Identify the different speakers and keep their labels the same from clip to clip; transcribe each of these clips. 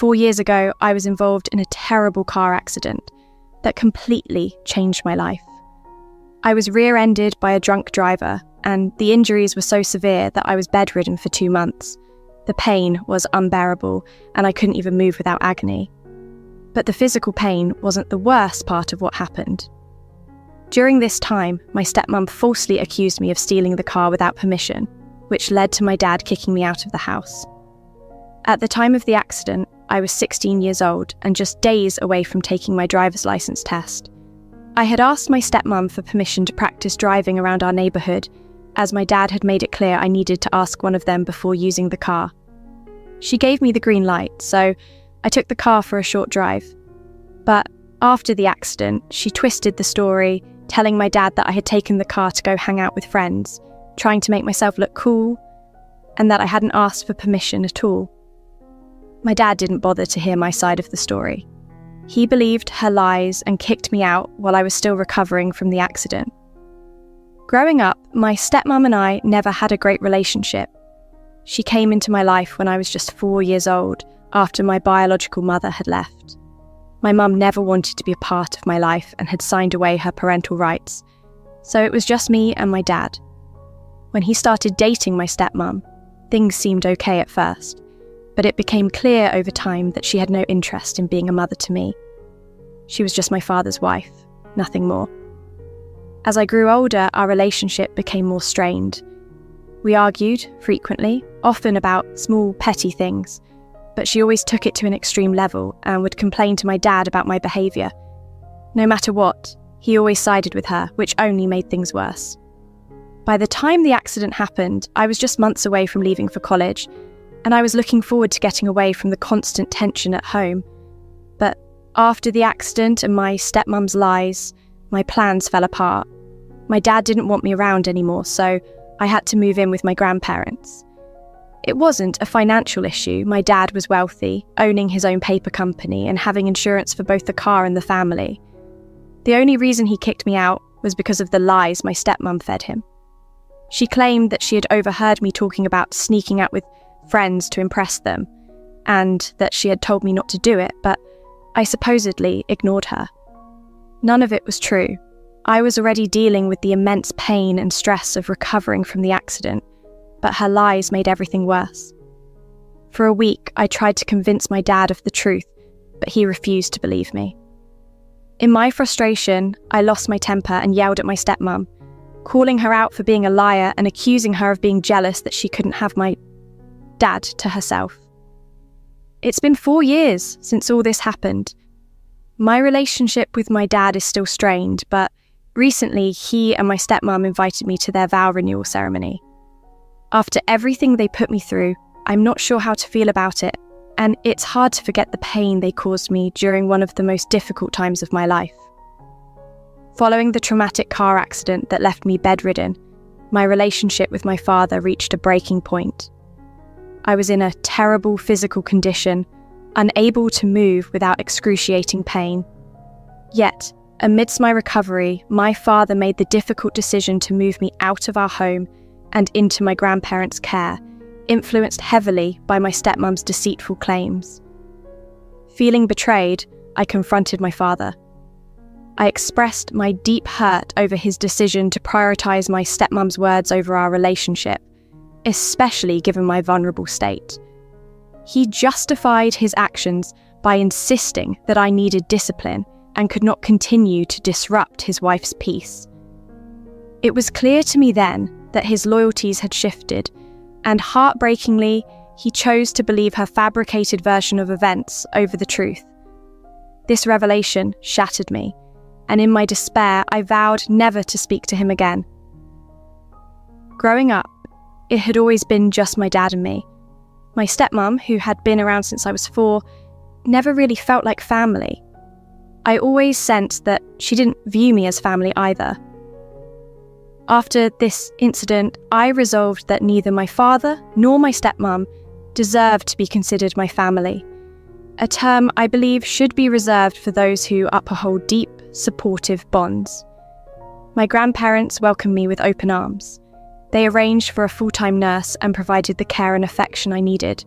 Speaker 1: 4 years ago, I was involved in a terrible car accident that completely changed my life. I was rear-ended by a drunk driver, and the injuries were so severe that I was bedridden for 2 months. The pain was unbearable, and I couldn't even move without agony. But the physical pain wasn't the worst part of what happened. During this time, my stepmom falsely accused me of stealing the car without permission, which led to my dad kicking me out of the house. At the time of the accident, I was 16 years old and just days away from taking my driver's license test. I had asked my stepmom for permission to practice driving around our neighbourhood, as my dad had made it clear I needed to ask one of them before using the car. She gave me the green light, so I took the car for a short drive. But after the accident, she twisted the story, telling my dad that I had taken the car to go hang out with friends, trying to make myself look cool, and that I hadn't asked for permission at all. My dad didn't bother to hear my side of the story. He believed her lies and kicked me out while I was still recovering from the accident. Growing up, my stepmom and I never had a great relationship. She came into my life when I was just 4 years old, after my biological mother had left. My mum never wanted to be a part of my life and had signed away her parental rights, so it was just me and my dad. When he started dating my stepmom, things seemed okay at first, but it became clear over time that she had no interest in being a mother to me. She was just my father's wife, nothing more. As I grew older, our relationship became more strained. We argued frequently, often about small, petty things, but she always took it to an extreme level and would complain to my dad about my behaviour. No matter what, he always sided with her, which only made things worse. By the time the accident happened, I was just months away from leaving for college, and I was looking forward to getting away from the constant tension at home. But after the accident and my stepmom's lies, my plans fell apart. My dad didn't want me around anymore, so I had to move in with my grandparents. It wasn't a financial issue. My dad was wealthy, owning his own paper company and having insurance for both the car and the family. The only reason he kicked me out was because of the lies my stepmom fed him. She claimed that she had overheard me talking about sneaking out with friends to impress them, and that she had told me not to do it, but I supposedly ignored her. None of it was true. I was already dealing with the immense pain and stress of recovering from the accident, but her lies made everything worse. For a week, I tried to convince my dad of the truth, but he refused to believe me. In my frustration, I lost my temper and yelled at my stepmom, calling her out for being a liar and accusing her of being jealous that she couldn't have my dad to herself. It's been 4 years since all this happened. My relationship with my dad is still strained, but recently he and my stepmom invited me to their vow renewal ceremony. After everything they put me through, I'm not sure how to feel about it, and it's hard to forget the pain they caused me during one of the most difficult times of my life. Following the traumatic car accident that left me bedridden, my relationship with my father reached a breaking point. I was in a terrible physical condition, unable to move without excruciating pain. Yet, amidst my recovery, my father made the difficult decision to move me out of our home and into my grandparents' care, influenced heavily by my stepmom's deceitful claims. Feeling betrayed, I confronted my father. I expressed my deep hurt over his decision to prioritise my stepmom's words over our relationship, especially given my vulnerable state. He justified his actions by insisting that I needed discipline and could not continue to disrupt his wife's peace. It was clear to me then that his loyalties had shifted, and heartbreakingly, he chose to believe her fabricated version of events over the truth. This revelation shattered me, and in my despair, I vowed never to speak to him again. Growing up, it had always been just my dad and me. My stepmom, who had been around since I was 4, never really felt like family. I always sensed that she didn't view me as family either. After this incident, I resolved that neither my father nor my stepmom deserved to be considered my family, a term I believe should be reserved for those who uphold deep, supportive bonds. My grandparents welcomed me with open arms. They arranged for a full-time nurse and provided the care and affection I needed.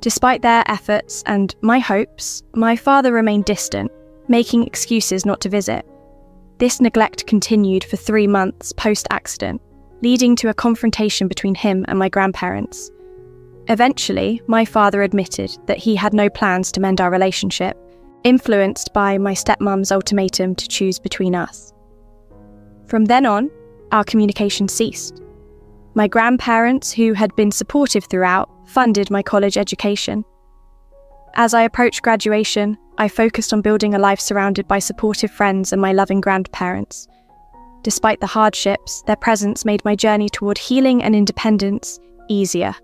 Speaker 1: Despite their efforts and my hopes, my father remained distant, making excuses not to visit. This neglect continued for 3 months post-accident, leading to a confrontation between him and my grandparents. Eventually, my father admitted that he had no plans to mend our relationship, influenced by my stepmom's ultimatum to choose between us. From then on, our communication ceased. My grandparents, who had been supportive throughout, funded my college education. As I approached graduation, I focused on building a life surrounded by supportive friends and my loving grandparents. Despite the hardships, their presence made my journey toward healing and independence easier.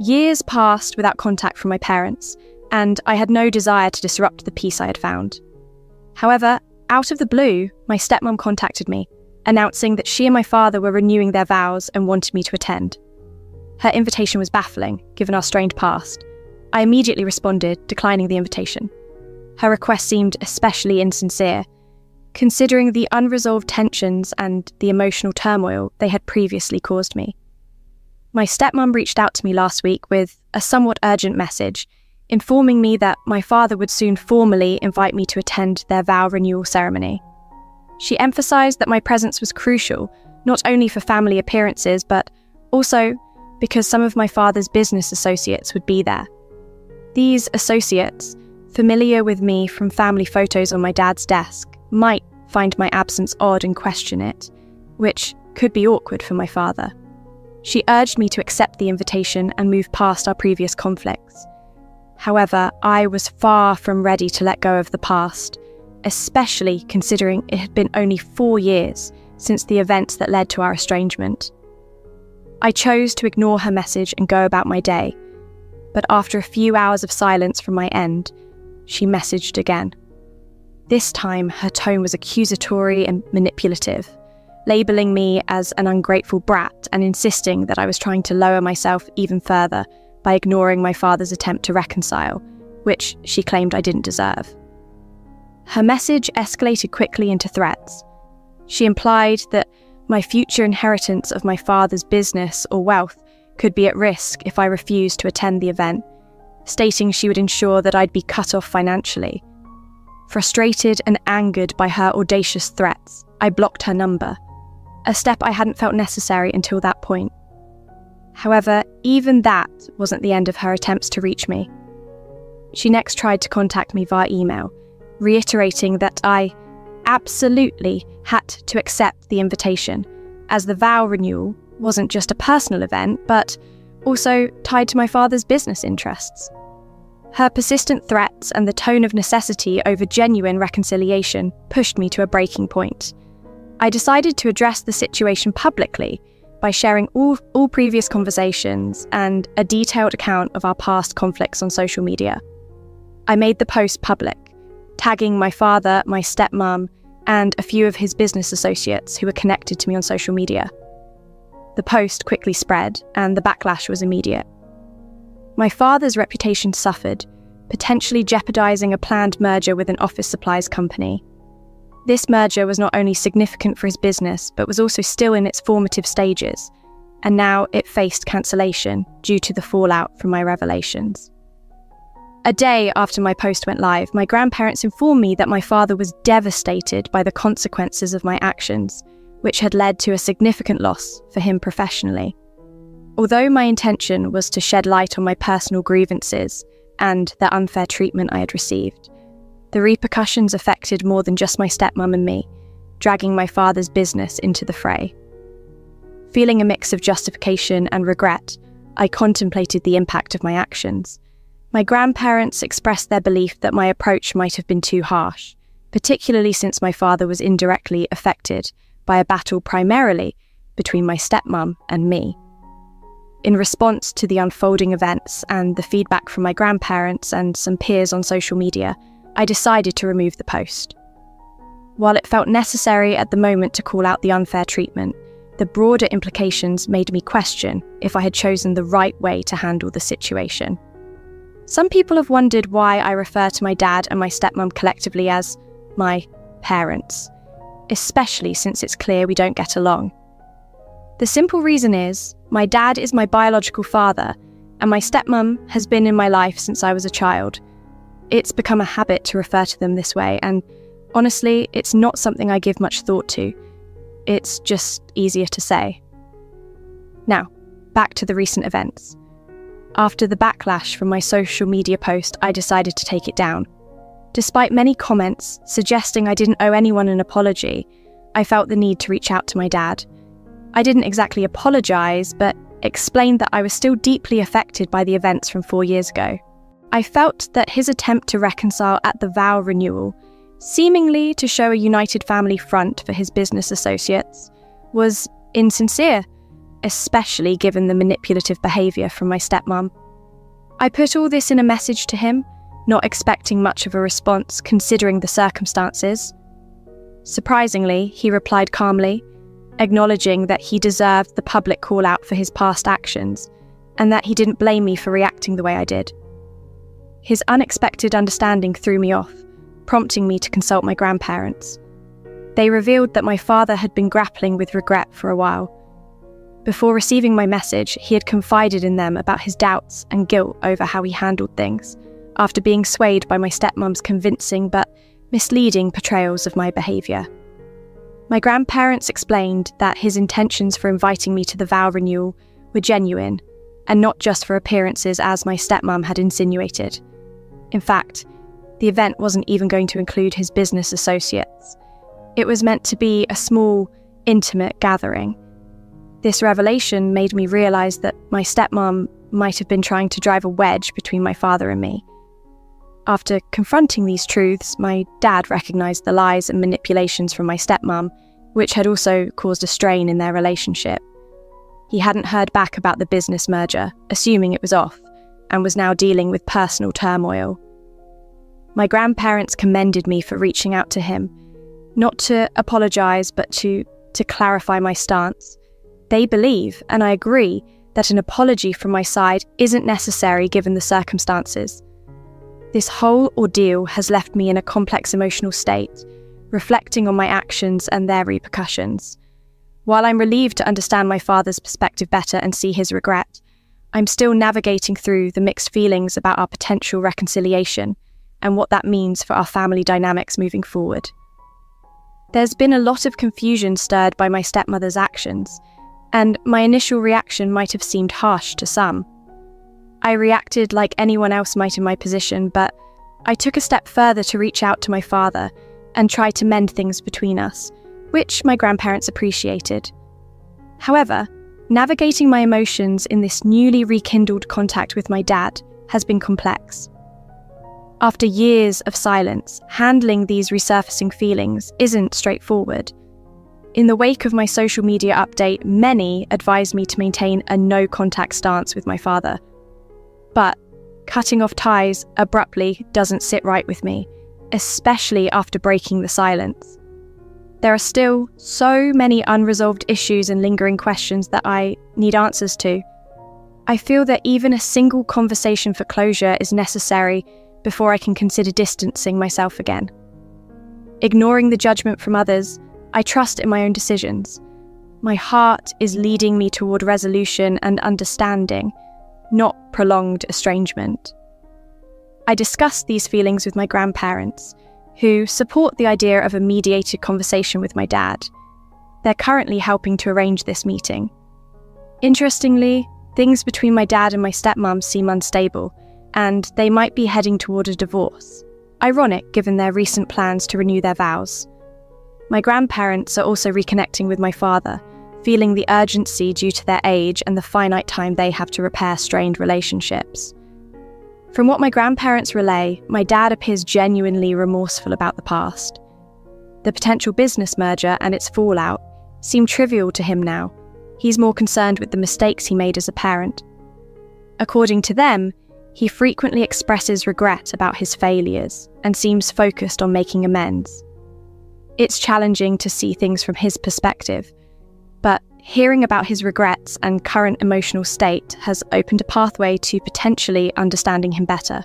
Speaker 1: Years passed without contact from my parents, and I had no desire to disrupt the peace I had found. However, out of the blue, my stepmom contacted me, announcing that she and my father were renewing their vows and wanted me to attend. Her invitation was baffling, given our strained past. I immediately responded, declining the invitation. Her request seemed especially insincere, considering the unresolved tensions and the emotional turmoil they had previously caused me. My stepmom reached out to me last week with a somewhat urgent message, informing me that my father would soon formally invite me to attend their vow renewal ceremony. She emphasised that my presence was crucial, not only for family appearances, but also because some of my father's business associates would be there. These associates, familiar with me from family photos on my dad's desk, might find my absence odd and question it, which could be awkward for my father. She urged me to accept the invitation and move past our previous conflicts. However, I was far from ready to let go of the past, especially considering it had been only 4 years since the events that led to our estrangement. I chose to ignore her message and go about my day, but after a few hours of silence from my end, she messaged again. This time, her tone was accusatory and manipulative, labelling me as an ungrateful brat and insisting that I was trying to lower myself even further by ignoring my father's attempt to reconcile, which she claimed I didn't deserve. Her message escalated quickly into threats. She implied that my future inheritance of my father's business or wealth could be at risk if I refused to attend the event, stating she would ensure that I'd be cut off financially. Frustrated and angered by her audacious threats, I blocked her number, a step I hadn't felt necessary until that point. However, even that wasn't the end of her attempts to reach me. She next tried to contact me via email, reiterating that I absolutely had to accept the invitation, as the vow renewal wasn't just a personal event, but also tied to my father's business interests. Her persistent threats and the tone of necessity over genuine reconciliation pushed me to a breaking point. I decided to address the situation publicly by sharing all previous conversations and a detailed account of our past conflicts on social media. I made the post public, tagging my father, my stepmom, and a few of his business associates who were connected to me on social media. The post quickly spread, and the backlash was immediate. My father's reputation suffered, potentially jeopardizing a planned merger with an office supplies company. This merger was not only significant for his business, but was also still in its formative stages, and now it faced cancellation due to the fallout from my revelations. A day after my post went live, my grandparents informed me that my father was devastated by the consequences of my actions, which had led to a significant loss for him professionally. Although my intention was to shed light on my personal grievances and the unfair treatment I had received, the repercussions affected more than just my stepmom and me, dragging my father's business into the fray. Feeling a mix of justification and regret, I contemplated the impact of my actions. My grandparents expressed their belief that my approach might have been too harsh, particularly since my father was indirectly affected by a battle primarily between my stepmom and me. In response to the unfolding events and the feedback from my grandparents and some peers on social media, I decided to remove the post. While it felt necessary at the moment to call out the unfair treatment, the broader implications made me question if I had chosen the right way to handle the situation. Some people have wondered why I refer to my dad and my stepmom collectively as my parents, especially since it's clear we don't get along. The simple reason is, my dad is my biological father, and my stepmom has been in my life since I was a child. It's become a habit to refer to them this way, and honestly, it's not something I give much thought to. It's just easier to say. Now, back to the recent events. After the backlash from my social media post, I decided to take it down. Despite many comments suggesting I didn't owe anyone an apology, I felt the need to reach out to my dad. I didn't exactly apologise, but explained that I was still deeply affected by the events from 4 years ago. I felt that his attempt to reconcile at the vow renewal, seemingly to show a united family front for his business associates, was insincere, especially given the manipulative behaviour from my stepmom. I put all this in a message to him, not expecting much of a response considering the circumstances. Surprisingly, he replied calmly, acknowledging that he deserved the public call-out for his past actions, and that he didn't blame me for reacting the way I did. His unexpected understanding threw me off, prompting me to consult my grandparents. They revealed that my father had been grappling with regret for a while. Before receiving my message, he had confided in them about his doubts and guilt over how he handled things, after being swayed by my stepmom's convincing but misleading portrayals of my behaviour. My grandparents explained that his intentions for inviting me to the vow renewal were genuine, and not just for appearances as my stepmom had insinuated. In fact, the event wasn't even going to include his business associates. It was meant to be a small, intimate gathering. This revelation made me realise that my stepmom might have been trying to drive a wedge between my father and me. After confronting these truths, my dad recognised the lies and manipulations from my stepmom, which had also caused a strain in their relationship. He hadn't heard back about the business merger, assuming it was off, and was now dealing with personal turmoil. My grandparents commended me for reaching out to him, not to apologise, but to clarify my stance. They believe, and I agree, that an apology from my side isn't necessary given the circumstances. This whole ordeal has left me in a complex emotional state, reflecting on my actions and their repercussions. While I'm relieved to understand my father's perspective better and see his regret, I'm still navigating through the mixed feelings about our potential reconciliation and what that means for our family dynamics moving forward. There's been a lot of confusion stirred by my stepmother's actions, and my initial reaction might have seemed harsh to some. I reacted like anyone else might in my position, but I took a step further to reach out to my father and try to mend things between us, which my grandparents appreciated. However, navigating my emotions in this newly rekindled contact with my dad has been complex. After years of silence, handling these resurfacing feelings isn't straightforward. In the wake of my social media update, many advised me to maintain a no-contact stance with my father. But cutting off ties abruptly doesn't sit right with me, especially after breaking the silence. There are still so many unresolved issues and lingering questions that I need answers to. I feel that even a single conversation for closure is necessary before I can consider distancing myself again. Ignoring the judgment from others, I trust in my own decisions. My heart is leading me toward resolution and understanding, not prolonged estrangement. I discussed these feelings with my grandparents, who support the idea of a mediated conversation with my dad. They're currently helping to arrange this meeting. Interestingly, things between my dad and my stepmom seem unstable, and they might be heading toward a divorce. Ironic given their recent plans to renew their vows. My grandparents are also reconnecting with my father, feeling the urgency due to their age and the finite time they have to repair strained relationships. From what my grandparents relay, my dad appears genuinely remorseful about the past. The potential business merger and its fallout seem trivial to him now. He's more concerned with the mistakes he made as a parent. According to them, he frequently expresses regret about his failures and seems focused on making amends. It's challenging to see things from his perspective, but hearing about his regrets and current emotional state has opened a pathway to potentially understanding him better.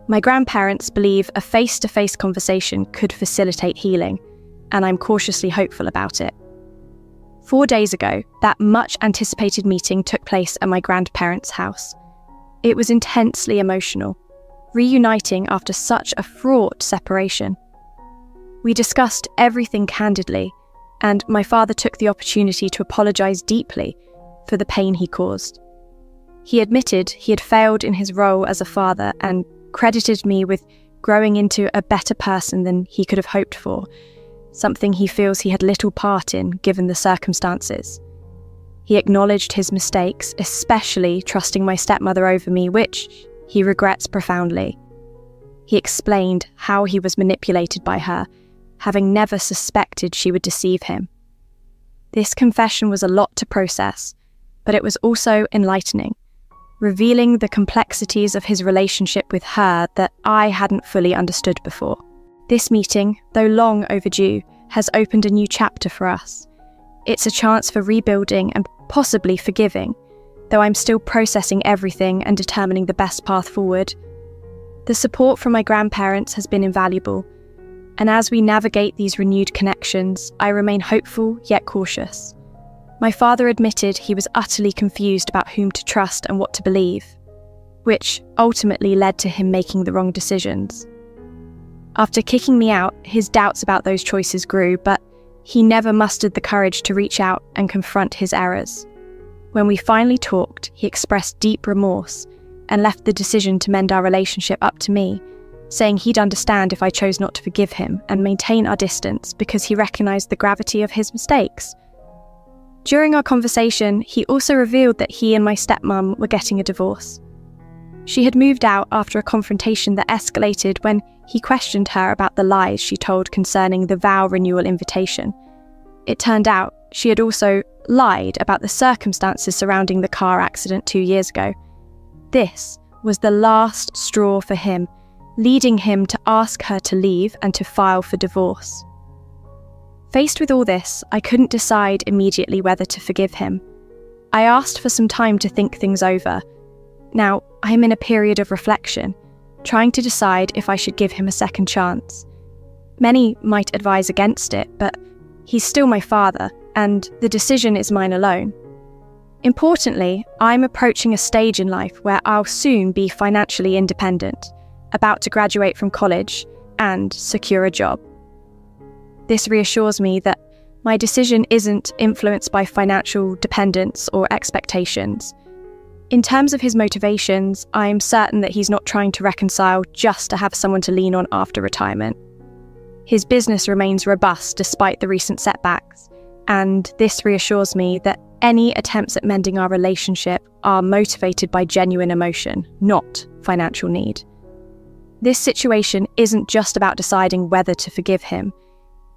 Speaker 1: My grandparents believe a face-to-face conversation could facilitate healing, and I'm cautiously hopeful about it. 4 days ago, that much-anticipated meeting took place at my grandparents' house. It was intensely emotional, reuniting after such a fraught separation. We discussed everything candidly, and my father took the opportunity to apologise deeply for the pain he caused. He admitted he had failed in his role as a father and credited me with growing into a better person than he could have hoped for, something he feels he had little part in given the circumstances. He acknowledged his mistakes, especially trusting my stepmother over me, which he regrets profoundly. He explained how he was manipulated by her, having never suspected she would deceive him. This confession was a lot to process, but it was also enlightening, revealing the complexities of his relationship with her that I hadn't fully understood before. This meeting, though long overdue, has opened a new chapter for us. It's a chance for rebuilding and possibly forgiving, though I'm still processing everything and determining the best path forward. The support from my grandparents has been invaluable, and as we navigate these renewed connections, I remain hopeful yet cautious. My father admitted he was utterly confused about whom to trust and what to believe, which ultimately led to him making the wrong decisions. After kicking me out, his doubts about those choices grew, but he never mustered the courage to reach out and confront his errors. When we finally talked, he expressed deep remorse and left the decision to mend our relationship up to me, saying he'd understand if I chose not to forgive him and maintain our distance because he recognised the gravity of his mistakes. During our conversation, he also revealed that he and my stepmom were getting a divorce. She had moved out after a confrontation that escalated when he questioned her about the lies she told concerning the vow renewal invitation. It turned out she had also lied about the circumstances surrounding the car accident 2 years ago. This was the last straw for him, leading him to ask her to leave and to file for divorce. Faced with all this, I couldn't decide immediately whether to forgive him. I asked for some time to think things over. Now, I am in a period of reflection, trying to decide if I should give him a second chance. Many might advise against it, but he's still my father, and the decision is mine alone. Importantly, I'm approaching a stage in life where I'll soon be financially independent, about to graduate from college and secure a job. This reassures me that my decision isn't influenced by financial dependence or expectations. In terms of his motivations, I'm certain that he's not trying to reconcile just to have someone to lean on after retirement. His business remains robust despite the recent setbacks, and this reassures me that any attempts at mending our relationship are motivated by genuine emotion, not financial need. This situation isn't just about deciding whether to forgive him.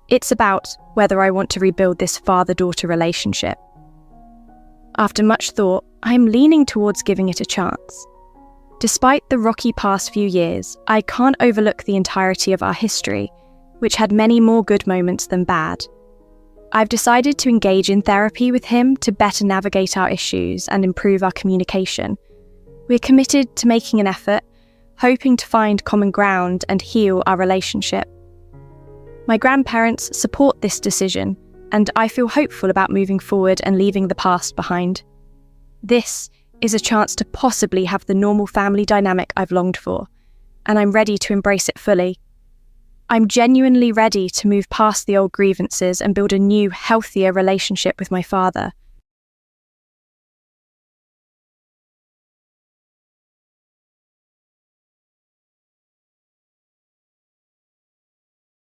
Speaker 1: It's about whether I want to rebuild this father-daughter relationship. After much thought, I'm leaning towards giving it a chance. Despite the rocky past few years, I can't overlook the entirety of our history, which had many more good moments than bad. I've decided to engage in therapy with him to better navigate our issues and improve our communication. We're committed to making an effort, hoping to find common ground and heal our relationship. My grandparents support this decision, and I feel hopeful about moving forward and leaving the past behind. This is a chance to possibly have the normal family dynamic I've longed for, and I'm ready to embrace it fully. I'm genuinely ready to move past the old grievances and build a new, healthier relationship with my father.